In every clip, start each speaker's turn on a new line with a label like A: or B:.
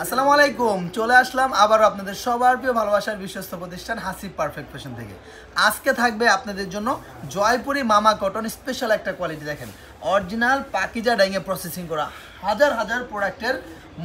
A: আসসালামু আলাইকুম, চলে আসলাম আবার আপনাদের সবার প্রিয় ভালোবাসার বিশ্বস্ত প্রতিষ্ঠান হাসিব পারফেক্ট ফ্যাশন থেকে। আজকে থাকবে আপনাদের জন্য জয়পুরি মামা কটন স্পেশাল একটা কোয়ালিটি। দেখেন, অরিজিনাল পাকিজা ডাইংয়ে প্রসেসিং করা হাজার হাজার প্রোডাক্টের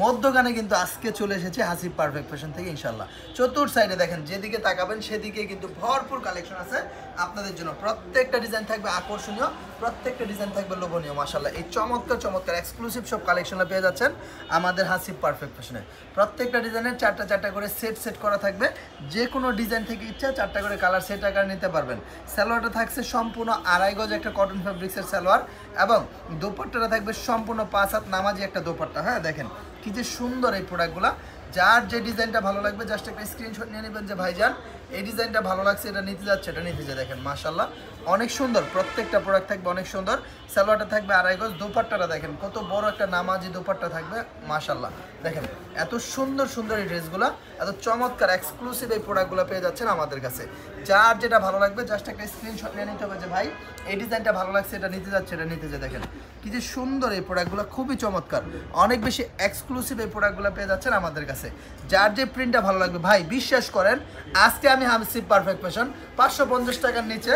A: মধ্যখানে কিন্তু আজকে চলে এসেছে হাসিব পারফেক্ট ফ্যাশন থেকে ইনশাল্লাহ। চতুর সাইডে দেখেন, যেদিকে তাকাবেন সেদিকে কিন্তু ভরপুর কালেকশন আছে আপনাদের জন্য। প্রত্যেকটা ডিজাইন থাকবে আকর্ষণীয়, প্রত্যেকটা ডিজাইন থাকবে লোভনীয়। মাশাআল্লাহ, এই চমৎকার চমৎকার এক্সক্লুসিভ সব কালেকশনটা পেয়ে যাচ্ছেন আমাদের হাসিব পারফেক্ট ফ্যাশনে। প্রত্যেকটা ডিজাইনের চারটা চারটা করে সেট করা থাকবে। যে কোনো ডিজাইন থেকে ইচ্ছা চারটা করে কালার সেট আকার নিতে পারবেন। সালোয়ারটা থাকছে সম্পূর্ণ আড়াই গজ একটা কটন ফ্যাব্রিক্সের সালোয়ার, এবং দোপাট্টাটা থাকবে সম্পূর্ণ 5 হাত নামাজি একটা দোপাট্টা। হ্যাঁ, দেখেন কি যে সুন্দর এই প্রোডাক্টগুলো। যার যে ডিজাইনটা ভালো লাগবে জাস্ট একটা স্ক্রিনশট নিয়ে নেবেন যে ভাইজান এই ডিজাইনটা ভালো লাগছে, এটা নিতে যাচ্ছে, এটা নিতে যায়। দেখেন মাশাআল্লাহ, অনেক সুন্দর প্রত্যেকটা প্রোডাক্ট থাকবে, অনেক সুন্দর। সালোয়ারটা থাকবে আড়াই গজ, দোপাট্টাটা দেখেন কত বড় একটা নামাজি দোপাট্টা থাকবে। মাশাআল্লাহ, দেখেন এত সুন্দর সুন্দর এই ড্রেসগুলো, এত চমৎকার এক্সক্লুসিভ এই প্রোডাক্টগুলো পেয়ে যাচ্ছেন আমাদের কাছে। যার যেটা ভালো লাগবে জাস্ট একটা স্ক্রিনশট নিয়ে নিতে হবে যে ভাই এই ডিজাইনটা ভালো লাগছে, এটা নিতে যাচ্ছে, এটা নিতে যায়। দেখেন কি যে সুন্দর এই প্রোডাক্টগুলো, খুবই চমৎকার, অনেক বেশি এক্সক্লুসিভ এই প্রোডাক্টগুলো পেয়ে যাচ্ছেন আমাদের কাছে। যার যে প্রিন্টটা ভালো লাগবে ভাই বিশ্বাস করেন, আজকে আমি হাসিব পারফেক্ট ফ্যাশন 550 টাকার নিচে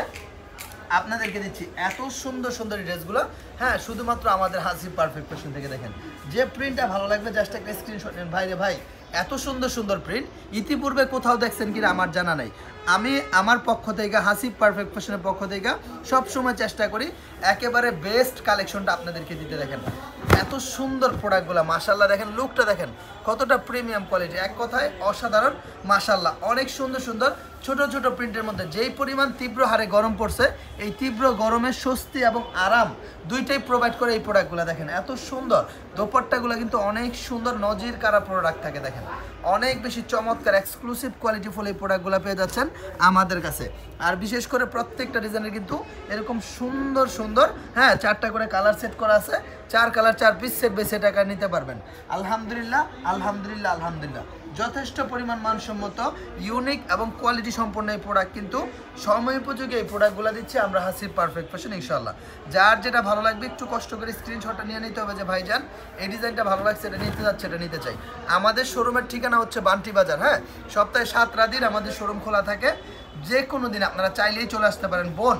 A: আপনাদেরকে দিচ্ছি এত সুন্দর সুন্দর ড্রেসগুলো। হ্যাঁ, শুধুমাত্র আমাদের হাসিব পারফেক্ট ফ্যাশন থেকে। দেখেন যে প্রিন্টটা ভালো লাগবে জাস্ট একটা স্ক্রিনশট নেন। ভাই রে ভাই, এত সুন্দর সুন্দর প্রিন্ট ইতিপূর্বে কোথাও দেখছেন কিনা আমার জানা নাই। আমি আমার পক্ষ থেকে, হাসিব পারফেক্ট ফ্যাশনের পক্ষ থেকে সবসময় চেষ্টা করি একেবারে বেস্ট কালেকশনটা আপনাদেরকে দিতে। দেখেন এত সুন্দর প্রোডাক্টগুলো, মাশাআল্লাহ দেখেন লুকটা দেখেন কতটা প্রিমিয়াম কোয়ালিটি, এক কথায় অসাধারণ। মাশাআল্লাহ, অনেক সুন্দর সুন্দর ছোট ছোট প্রিন্টের মধ্যে যেই পরিমাণ তীব্র হারে গরম পড়ছে, এই তীব্র গরমে স্বস্তি এবং আরাম দুইটাই প্রোভাইড করে এই প্রোডাক্টগুলো। দেখেন এত সুন্দর দোপাট্টাগুলো কিন্তু অনেক সুন্দর নজির কারা প্রোডাক্ট থাকে। দেখেন অনেক বেশি চমৎকার এক্সক্লুসিভ কোয়ালিটিফুল এই প্রোডাক্টগুলো পেয়ে যাচ্ছেন আমাদের কাছে। আর বিশেষ করে প্রত্যেকটা ডিজাইনের কিন্তু এরকম সুন্দর সুন্দর হ্যাঁ চারটা করে কালার সেট করা আছে। 4 colour 4 piece set by set আকার নিতে পারবেন। আলহামদুলিল্লাহ আলহামদুলিল্লাহ আলহামদুলিল্লাহ, যথেষ্ট পরিমাণ মানসম্মত ইউনিক এবং কোয়ালিটি সম্পন্ন এই প্রোডাক্ট কিন্তু সময় উপযোগী এই প্রোডাক্টগুলো দিচ্ছি আমরা হাসিব পারফেক্ট ফ্যাশন ইনশাআল্লাহ। যার যেটা ভালো লাগবে একটু কষ্ট করে স্ক্রিনশটটা নিয়ে নিতে হবে যে ভাইজান এই ডিজাইনটা ভালো লাগছে, এটা নিতে যাচ্ছে, এটা নিতে চাই। আমাদের শোরুমের ঠিকানা হচ্ছে বান্টি বাজার। হ্যাঁ, সপ্তাহে 7 দিন আমাদের শোরুম খোলা থাকে। যে কোনো দিন আপনারা চাইলেই চলে আসতে পারেন। বোন,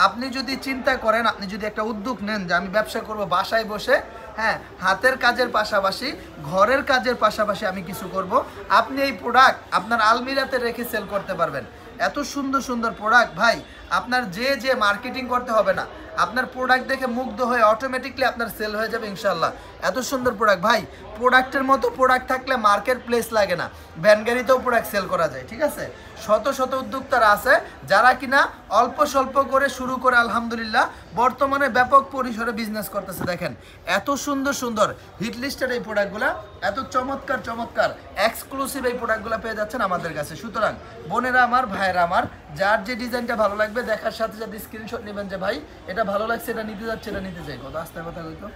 A: আপনি যদি চিন্তা করেন, আপনি যদি একটা উদ্যোগ নেন যে আমি ব্যবসা করব বাসায় বসে, হ্যাঁ হাতের কাজের পাশাপাশি ঘরের কাজের পাশাপাশি আমি কিছু করব, আপনি এই প্রোডাক্ট আপনার আলমিরাতে রেখে সেল করতে পারবেন। এত সুন্দর সুন্দর প্রোডাক্ট ভাই, আপনার যে মার্কেটিং করতে হবে না, আপনার প্রোডাক্ট দেখে মুগ্ধ হয়ে অটোমেটিকলি আপনার সেল হয়ে যাবে ইনশাল্লাহ। এত সুন্দর প্রোডাক্ট ভাই, প্রোডাক্টের মতো প্রোডাক্ট থাকলে মার্কেট প্লেস লাগে না, ভ্যান গাড়িতেও প্রোডাক্ট সেল করা যায়। ঠিক আছে, শত শত উদ্যোক্তারা আছে যারা কিনা অল্প স্বল্প করে শুরু করে আলহামদুলিল্লাহ বর্তমানে ব্যাপক পরিসরে বিজনেস করতেছে। দেখেন এত সুন্দর সুন্দর হিট লিস্টের এই প্রোডাক্টগুলো, এত চমৎকার চমৎকার এক্সক্লুসিভ এই প্রোডাক্টগুলো পেয়ে যাচ্ছেন আমাদের কাছে। সুতরাং বোনেরা আমার, ভাইয়েরা আমার, যার যে ডিজাইনটা ভালো লাগবে দেখার সাথে সাথে স্ক্রিনশট নেবেন যে ভাই এটা ভালো লাগছে, এটা নিতে যাচ্ছে, এটা নিতে চাই। কত আস্তে কথা হইতো,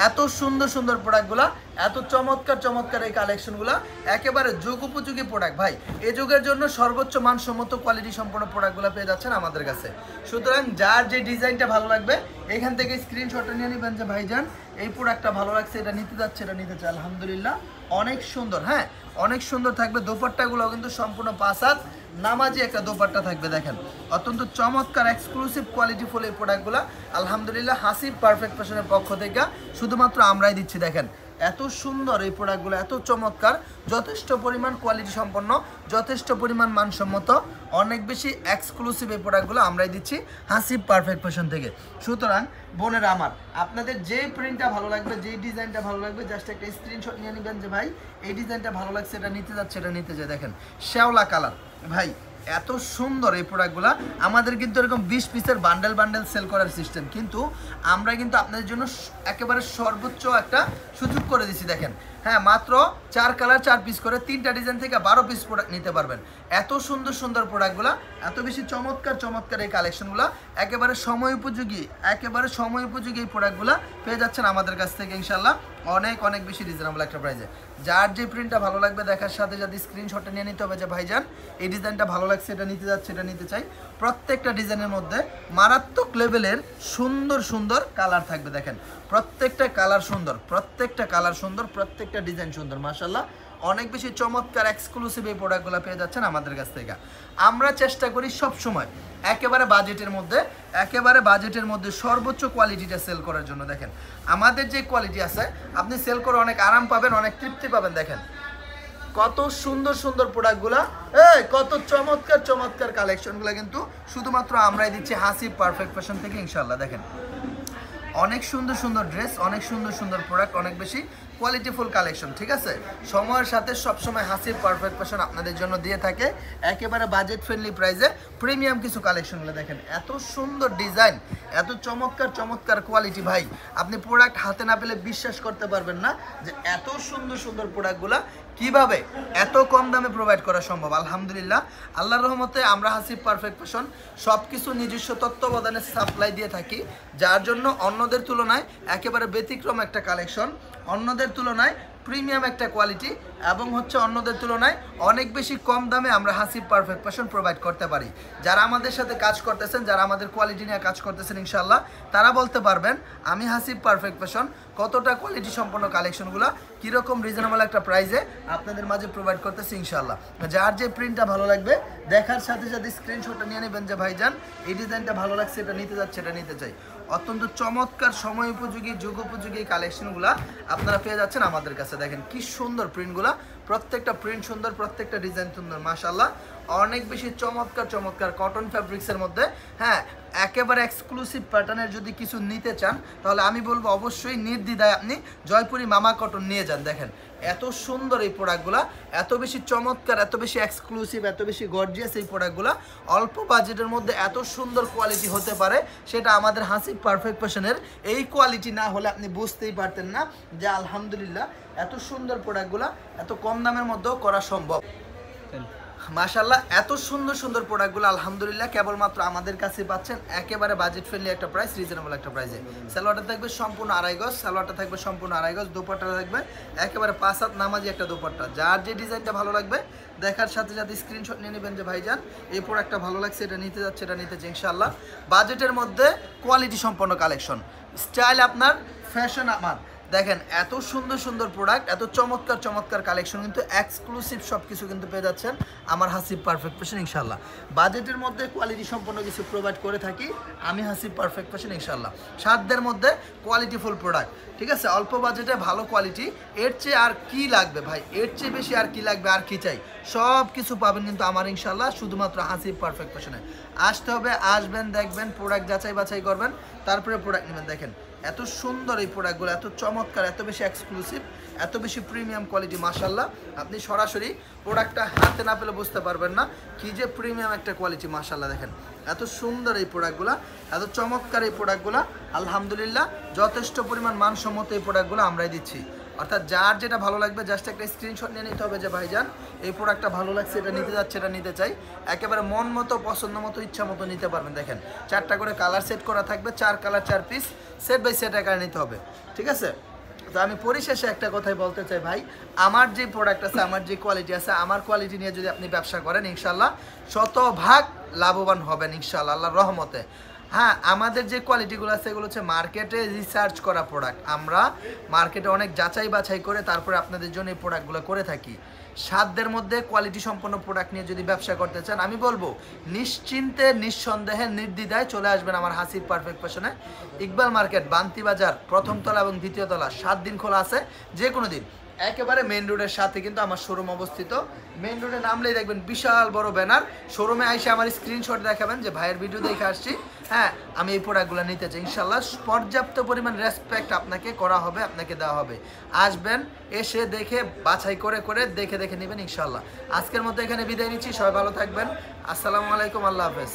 A: এত সুন্দর সুন্দর প্রোডাক্টগুলো, এত চমৎকার চমৎকার এই কালেকশনগুলো একেবারে যুগ উপযোগী প্রোডাক্ট ভাই। এই যুগের জন্য সর্বোচ্চ মানসম্মত কোয়ালিটি সম্পন্ন প্রোডাক্টগুলো পেয়ে যাচ্ছেন আমাদের কাছে। সুতরাং যার যে ডিজাইনটা ভালো লাগবে এখান থেকে স্ক্রিনশটটা নিয়ে নেবেন যে ভাইজান এই প্রোডাক্টটা ভালো লাগছে, এটা নিতে যাচ্ছে, এটা নিতে চাই। আলহামদুলিল্লাহ, অনেক সুন্দর, হ্যাঁ অনেক সুন্দর থাকবে। দোপাট্টাগুলো কিন্তু সম্পূর্ণ 5 হাত নামাজি একটা দোপাট্টা থাকবে। দেখেন অত্যন্ত চমৎকার এক্সক্লুসিভ কোয়ালিটিফুল এই প্রোডাক্টগুলো আলহামদুলিল্লাহ হাসিব পারফেক্ট ফ্যাশনের পক্ষ থেকে শুধুমাত্র আমরাই দিচ্ছি। দেখেন এত সুন্দর এই প্রোডাক্টগুলো, এত চমৎকার, যথেষ্ট পরিমাণ কোয়ালিটি সম্পন্ন, যথেষ্ট পরিমাণ মানসম্মত, অনেক বেশি এক্সক্লুসিভ এই প্রোডাক্টগুলো আমরাই দিচ্ছি হাসিব পারফেক্ট ফ্যাশন থেকে। সুতরাং বোনেরা আমার, আপনাদের যেই প্রিন্টটা ভালো লাগবে, যেই ডিজাইনটা ভালো লাগবে জাস্ট একটা স্ক্রিনশট নিয়ে নেবেন যে ভাই এই ডিজাইনটা ভালো লাগছে, এটা নিতে যাচ্ছে, এটা নিতে যায়। দেখেন শ্যাওলা কালার ভাই, এত সুন্দর এই প্রোডাক্টগুলো। আমাদের কিন্তু এরকম 20 পিসের বান্ডেল বান্ডেল সেল করার সিস্টেম, কিন্তু আমরা কিন্তু আপনাদের জন্য একেবারে সর্বোচ্চ একটা সুযোগ করে দিচ্ছি। দেখেন হ্যাঁ, মাত্র 4 কালার 4 পিস করে 3টা ডিজাইন থেকে 12 পিস প্রোডাক্ট নিতে পারবেন। এত সুন্দর সুন্দর প্রোডাক্টগুলো, এত বেশি চমৎকার চমৎকার এই কালেকশনগুলো একেবারে সময় উপযোগী, একেবারে সময় উপযোগী এই প্রোডাক্টগুলো পেয়ে যাচ্ছেন আমাদের কাছ থেকে ইনশাল্লাহ অনেক অনেক বেশি রিজনেবল একটা প্রাইসে। যার যে প্রিন্টটা ভালো লাগবে দেখার সাথে সাথে স্ক্রিনশটটা নিয়ে নিতে হবে যে ভাইজান এই ডিজাইনটা ভালো লাগছে, এটা নিতে যাচ্ছে, এটা নিতে চাই। প্রত্যেকটা ডিজাইনের মধ্যে মারাত্মক লেভেলের সুন্দর সুন্দর কালার থাকবে। দেখেন প্রত্যেকটা কালার সুন্দর, প্রত্যেকটা কালার সুন্দর, প্রত্যেকটা ডিজাইন সুন্দর মাশাআল্লাহ। অনেক বেশি চমৎকার এক্সক্লুসিভ এই প্রোডাক্টগুলো পেয়ে যাচ্ছেন আমাদের কাছ থেকে। আমরা চেষ্টা করি সব সময় একেবারে বাজেটের মধ্যে সর্বোচ্চ কোয়ালিটিটা সেল করার জন্য। দেখেন আমাদের যে কোয়ালিটি আছে আপনি সেল করে অনেক আরাম পাবেন, অনেক তৃপ্তি পাবেন। দেখেন কত সুন্দর সুন্দর প্রোডাক্টগুলা, কত চমৎকার চমৎকার কালেকশনগুলো কিন্তু শুধুমাত্র আমরাই দিচ্ছি হাসিব পারফেক্ট ফ্যাশন থেকে ইনশাআল্লাহ। দেখেন অনেক সুন্দর সুন্দর ড্রেস, অনেক সুন্দর সুন্দর প্রোডাক্ট, অনেক বেশি কোয়ালিটিফুল কালেকশন। ঠিক আছে, সময়ের সাথে সবসময় হাসিব পারফেক্ট ফ্যাশন আপনাদের জন্য দিয়ে থাকে একেবারে বাজেট ফ্রেন্ডলি প্রাইসে প্রিমিয়াম কিছু কালেকশনগুলো। দেখেন এত সুন্দর ডিজাইন, এত চমৎকার চমৎকার কোয়ালিটি, ভাই আপনি প্রোডাক্ট হাতে না পেলে বিশ্বাস করতে পারবেন না যে এত সুন্দর সুন্দর প্রোডাক্টগুলো কিভাবে এত কম দামে প্রোভাইড করা সম্ভব। আলহামদুলিল্লাহ, আল্লাহর রহমতে আমরা হাসিব পারফেক্ট ফ্যাশন সব কিছু নিজস্ব তত্ত্বাবধানে সাপ্লাই দিয়ে থাকি, যার জন্য অন্যদের তুলনায় একেবারে ব্যতিক্রম একটা কালেকশন, অন্যদের তুলনায় প্রিমিয়াম একটা কোয়ালিটি, এবং হচ্ছে অন্যদের তুলনায় অনেক বেশি কম দামে আমরা হাসিব পারফেক্ট ফ্যাশন প্রোভাইড করতে পারি। যারা আমাদের সাথে কাজ করতেছেন, যারা আমাদের কোয়ালিটি নিয়ে কাজ করতেছেন ইনশাআল্লাহ, তারা বলতে পারবেন আমি হাসিব পারফেক্ট ফ্যাশন কতটা কোয়ালিটি সম্পন্ন কালেকশনগুলো কীরকম রিজনেবল একটা প্রাইসে আপনাদের মাঝে প্রোভাইড করতেছি ইনশাআল্লাহ। যার যে প্রিন্টটা ভালো লাগবে দেখার সাথে সাথে স্ক্রিনশটটা নিয়ে নেবেন যে ভাইজান এই ডিজাইনটা ভালো লাগছে, এটা নিতে যাচ্ছে, এটা নিতে চাই। অত্যন্ত চমৎকার সময় উপযোগী যুগ উপযোগী কালেকশনগুলো আপনারা পেয়ে যাচ্ছেন আমাদের কাছে। দেখেন কি সুন্দর প্রিন্টগুলো, প্রত্যেকটা প্রিন্ট সুন্দর, প্রত্যেকটা ডিজাইন সুন্দর মাশাআল্লাহ। অনেক বেশি চমৎকার চমৎকার কটন ফ্যাব্রিক্সের মধ্যে, হ্যাঁ একেবারে এক্সক্লুসিভ প্যাটার্নের যদি কিছু নিতে চান তাহলে আমি বলবো অবশ্যই নির্দ্বিধায় আপনি জয়পুরি মামা কটন নিয়ে যান। দেখেন এত সুন্দর এই প্রোডাক্টগুলো, এত বেশি চমৎকার, এত বেশি এক্সক্লুসিভ, এত বেশি গর্জিয়াস এই প্রোডাক্টগুলো অল্প বাজেটের মধ্যে এত সুন্দর কোয়ালিটি হতে পারে, সেটা আমাদের হাসিব পারফেক্ট ফ্যাশনের এই কোয়ালিটি না হলে আপনি বুঝতেই পারতেন না যে আলহামদুলিল্লাহ এত সুন্দর প্রোডাক্টগুলো এত কম দামের মধ্যেও করা সম্ভব। মাশাআল্লাহ এত সুন্দর সুন্দর প্রোডাক্টগুলো আলহামদুলিল্লাহ কেবলমাত্র আমাদের কাছে পাচ্ছেন একেবারে বাজেট ফ্রেন্ডলি একটা প্রাইস, রিজনেবল একটা প্রাইসে। সালোয়ারটা থাকবে সম্পূর্ণ আড়াই গজ, সালোয়ারটা থাকবে সম্পূর্ণ আড়াই গজ, দোপাট্টাটা থাকবে একেবারে 5 হাত নামাজি একটা দোপাট্টা। যার যে ডিজাইনটা ভালো লাগবে দেখার সাথে সাথে স্ক্রিনশট নিয়ে নেবেন যে ভাইজান এই প্রোডাক্টটা ভালো লাগছে, এটা নিতে যাচ্ছে, এটা নিতে চাই ইনশাআল্লাহ। বাজেটের মধ্যে কোয়ালিটি সম্পন্ন কালেকশন, স্টাইল আপনার, ফ্যাশন আমার। দেখেন এত সুন্দর সুন্দর প্রোডাক্ট, এত চমৎকার চমৎকার কালেকশন কিন্তু এক্সক্লুসিভ সব কিছু কিন্তু পেয়ে যাচ্ছেন আমার হাসিব পারফেক্ট ফ্যাশন ইনশাআল্লাহ। বাজেটের মধ্যে কোয়ালিটি সম্পন্ন কিছু প্রোভাইড করে থাকি আমি হাসিব পারফেক্ট ফ্যাশন ইনশাআল্লাহ। সাধ্যের মধ্যে কোয়ালিটিফুল প্রোডাক্ট, ঠিক আছে, অল্প বাজেটে ভালো কোয়ালিটি, এর চেয়ে আর কি লাগবে ভাই, এর চেয়ে বেশি আর কি লাগবে, আর কি চাই, সব কিছু পাবেন কিন্তু আমার ইনশাআল্লাহ শুধুমাত্র হাসিব পারফেক্ট ফ্যাশনে। আসতে হবে, আসবেন, দেখবেন, প্রোডাক্ট যাচাই বাছাই করবেন, তারপরে প্রোডাক্ট নেবেন। দেখেন এত সুন্দর এই প্রোডাক্টগুলো, এত চমৎকার, এত বেশি এক্সক্লুসিভ, এত বেশি প্রিমিয়াম কোয়ালিটি মাশাআল্লাহ। আপনি সরাসরি প্রোডাক্টটা হাতে না পেলে বুঝতে পারবেন না কি যে প্রিমিয়াম একটা কোয়ালিটি মাশাআল্লাহ। দেখেন এত সুন্দর এই প্রোডাক্টগুলো, এত চমৎকার এই প্রোডাক্টগুলো আলহামদুলিল্লাহ যথেষ্ট পরিমাণ মানসম্মত এই প্রোডাক্টগুলো আমরাই দিচ্ছি। অর্থাৎ যার যেটা ভালো লাগবে জাস্ট একটা স্ক্রিনশট নিয়ে নিতে হবে যে ভাইজান এই প্রোডাক্টটা ভালো লাগছে, এটা নিতে যাচ্ছে, এটা নিতে চাই। একেবারে মন মতো, পছন্দ মতো, ইচ্ছা মতো নিতে পারবেন। দেখেন 4টা করে কালার সেট করা থাকবে, 4 colour 4 piece, set by set আকারে নিতে হবে, ঠিক আছে। তো আমি পরিশেষে একটা কথাই বলতে চাই ভাই, আমার যে প্রোডাক্ট আছে, আমার যে কোয়ালিটি আছে, আমার কোয়ালিটি নিয়ে যদি আপনি ব্যবসা করেন ইনশাআল্লাহ শতভাগ লাভবান হবেন ইনশাআল্লাহ আল্লাহর রহমতে। হ্যাঁ, আমাদের যে কোয়ালিটিগুলো আছে এগুলো হচ্ছে মার্কেটে রিসার্চ করা প্রোডাক্ট, আমরা মার্কেটে অনেক যাচাই বাছাই করে তারপরে আপনাদের জন্য এই প্রোডাক্টগুলো করে থাকি। সাধ্যের মধ্যে কোয়ালিটি সম্পন্ন প্রোডাক্ট নিয়ে যদি ব্যবসা করতে চান আমি বলবো নিশ্চিন্তে, নিঃসন্দেহে, নির্দ্বিধায় চলে আসবেন আমার হাসিব পারফেক্ট ফ্যাশনে। ইকবাল মার্কেট, বান্তি বাজার, প্রথম তলা এবং দ্বিতীয় তলা, 7 দিন খোলা আছে, যে কোনো দিন। একেবারে মেইন রোডের সাথে কিন্তু আমার শোরুম অবস্থিত। মেইন রোডে নামলেই দেখবেন বিশাল বড় ব্যানার, শোরুমে এসে আমার স্ক্রিনশট দেখাবেন যে ভাইয়ের ভিডিও দেখে আসছি, হ্যাঁ আমি এই প্রোডাক্টগুলো নিতে চাই। ইনশাআল্লাহ পর্যাপ্ত পরিমাণ রেসপেক্ট আপনাকে করা হবে, আপনাকে দেওয়া হবে। আসবেন, এসে দেখে বাছাই করে করে দেখে দেখে নেবেন ইনশাআল্লাহ। আজকের মতো এখানে বিদায় নিচ্ছি, সবাই ভালো থাকবেন। আসসালামু আলাইকুম, আল্লাহ হাফেজ।